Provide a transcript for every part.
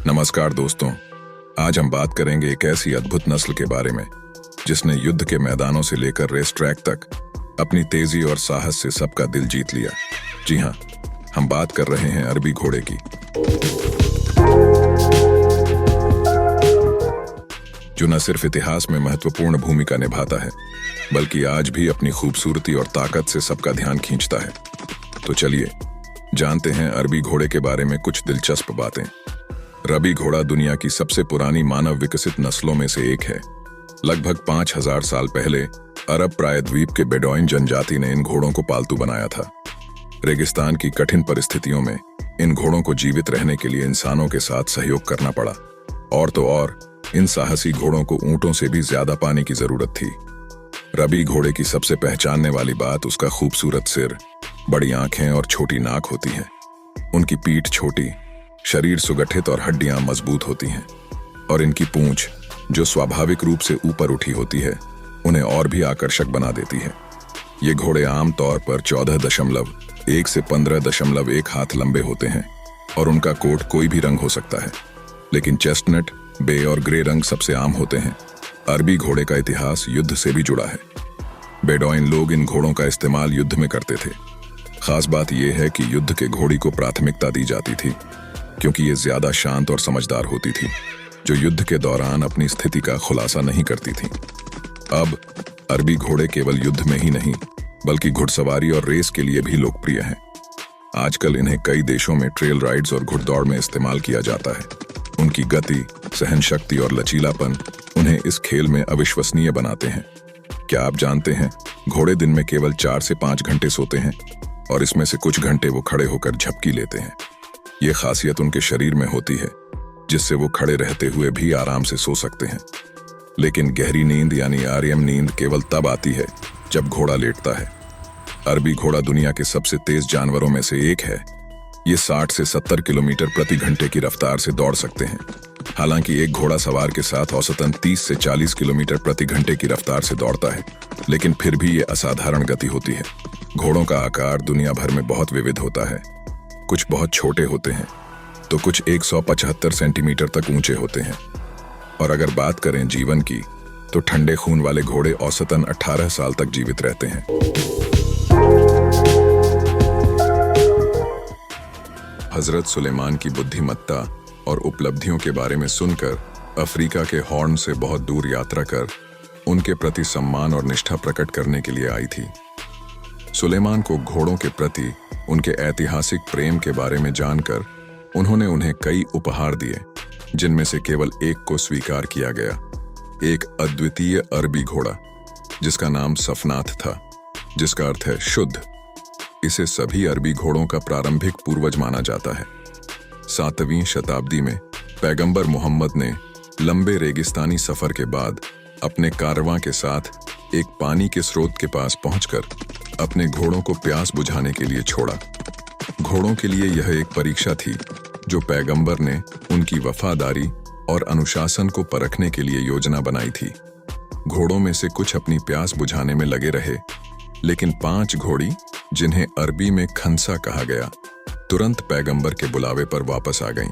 नमस्कार दोस्तों, आज हम बात करेंगे एक ऐसी अद्भुत नस्ल के बारे में जिसने युद्ध के मैदानों से लेकर रेस ट्रैक तक अपनी तेजी और साहस से सबका दिल जीत लिया। जी हाँ, हम बात कर रहे हैं अरबी घोड़े की, जो न सिर्फ इतिहास में महत्वपूर्ण भूमिका निभाता है बल्कि आज भी अपनी खूबसूरती और ताकत से सबका ध्यान खींचता है। तो चलिए जानते हैं अरबी घोड़े के बारे में कुछ दिलचस्प बातें। अरबी घोड़ा दुनिया की सबसे पुरानी मानव विकसित नस्लों में से एक है। लगभग 5000 साल पहले अरब प्रायद्वीप के बेडौइन जनजाति ने इन घोड़ों को पालतू बनाया था। रेगिस्तान की कठिन परिस्थितियों में इन घोड़ों को जीवित रहने के लिए इंसानों के साथ सहयोग करना पड़ा। और तो और इन साहसी घोड़ों को ऊंटों से भी ज्यादा पानी की जरूरत थी। अरबी घोड़े की सबसे पहचानने वाली बात उसका खूबसूरत सिर, बड़ी आंखें और छोटी नाक होती है। उनकी पीठ छोटी, शरीर सुगठित और हड्डियां मजबूत होती हैं, और इनकी पूंछ जो स्वाभाविक रूप से ऊपर उठी होती है उन्हें और भी आकर्षक बना देती है। ये घोड़े आमतौर पर 14.1 से 15.1 हाथ लंबे होते हैं और उनका कोट कोई भी रंग हो सकता है, लेकिन चेस्टनट, बे और ग्रे रंग सबसे आम होते हैं। अरबी घोड़े का इतिहास युद्ध से भी जुड़ा है। बेडौइन लोग इन घोड़ों का इस्तेमाल युद्ध में करते थे। खास बात यह है कि युद्ध के घोड़ी को प्राथमिकता दी जाती थी क्योंकि ये ज्यादा शांत और समझदार होती थी, जो युद्ध के दौरान अपनी स्थिति का खुलासा नहीं करती थी। अब अरबी घोड़े केवल युद्ध में ही नहीं बल्कि घुड़सवारी और रेस के लिए भी लोकप्रिय हैं। आजकल इन्हें कई देशों में ट्रेल राइड्स और घुड़दौड़ में इस्तेमाल किया जाता है। उनकी गति, सहनशक्ति और लचीलापन उन्हें इस खेल में अविश्वसनीय बनाते हैं। क्या आप जानते हैं, घोड़े दिन में केवल 4 से 5 घंटे सोते हैं और इसमें से कुछ घंटे वो खड़े होकर झपकी लेते हैं। ये खासियत उनके शरीर में होती है जिससे वो खड़े रहते हुए भी आराम से सो सकते हैं। लेकिन गहरी नींद यानी आरएम नींद केवल तब आती है जब घोड़ा लेटता है। अरबी घोड़ा दुनिया के सबसे तेज जानवरों में से एक है। ये 60 से 70 किलोमीटर प्रति घंटे की रफ्तार से दौड़ सकते हैं। हालांकि एक घोड़ा सवार के साथ औसतन 30 से 40 किलोमीटर प्रति घंटे की रफ्तार से दौड़ता है, लेकिन फिर भी ये असाधारण गति होती है। घोड़ों का आकार दुनिया भर में बहुत विविध होता है। कुछ बहुत छोटे होते हैं तो कुछ 175 सेंटीमीटर तक ऊंचे होते हैं। और अगर बात करें जीवन की, तो ठंडे खून वाले घोड़े औसतन 18 साल तक जीवित रहते हैं। हजरत सुलेमान की बुद्धिमत्ता और उपलब्धियों के बारे में सुनकर अफ्रीका के हॉर्न से बहुत दूर यात्रा कर उनके प्रति सम्मान और निष्ठा प्रकट करने के लिए आई थी। सुलेमान को घोड़ों के प्रति उनके ऐतिहासिक प्रेम के बारे में जानकर उन्होंने उन्हें कई उपहार दिए, जिनमें से केवल एक को स्वीकार किया गया, एक अद्वितीय अरबी घोड़ा जिसका नाम सफनाथ था, जिसका अर्थ है शुद्ध। इसे सभी अरबी घोड़ों का प्रारंभिक पूर्वज माना जाता है। 7वीं शताब्दी में पैगंबर मोहम्मद ने लंबे रेगिस्तानी सफर के बाद अपने कारवां के साथ एक पानी के स्रोत के पास पहुंचकर अपने घोड़ों को प्यास बुझाने के लिए छोड़ा। घोड़ों के लिए यह एक परीक्षा थी जो पैगंबर ने उनकी वफादारी और अनुशासन को परखने के लिए योजना बनाई थी। घोड़ों में से कुछ अपनी प्यास बुझाने में लगे रहे, लेकिन 5 घोड़ी, जिन्हें अरबी में खंसा कहा गया, तुरंत पैगंबर के बुलावे पर वापस आ गईं।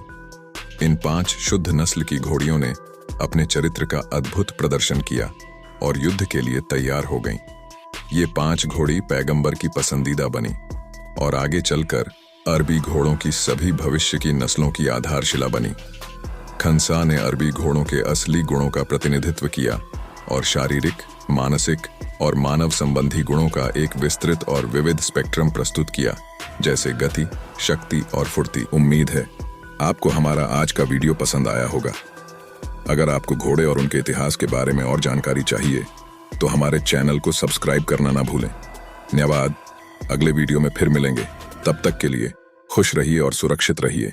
इन 5 शुद्ध नस्ल की घोड़ियों ने अपने चरित्र का अद्भुत प्रदर्शन किया और युद्ध के लिए तैयार हो गईं। ये 5 घोड़ी पैगंबर की पसंदीदा बनी और आगे चलकर अरबी घोड़ों की सभी भविष्य की नस्लों की आधारशिला बनी। खंसा ने अरबी घोड़ों के असली गुणों का प्रतिनिधित्व किया और शारीरिक, मानसिक और मानव संबंधी गुणों का एक विस्तृत और विविध स्पेक्ट्रम प्रस्तुत किया, जैसे गति, शक्ति और फुर्ती। उम्मीद है आपको हमारा आज का वीडियो पसंद आया होगा। अगर आपको घोड़े और उनके इतिहास के बारे में और जानकारी चाहिए तो हमारे चैनल को सब्सक्राइब करना ना भूलें। धन्यवाद। अगले वीडियो में फिर मिलेंगे। तब तक के लिए खुश रहिए और सुरक्षित रहिए।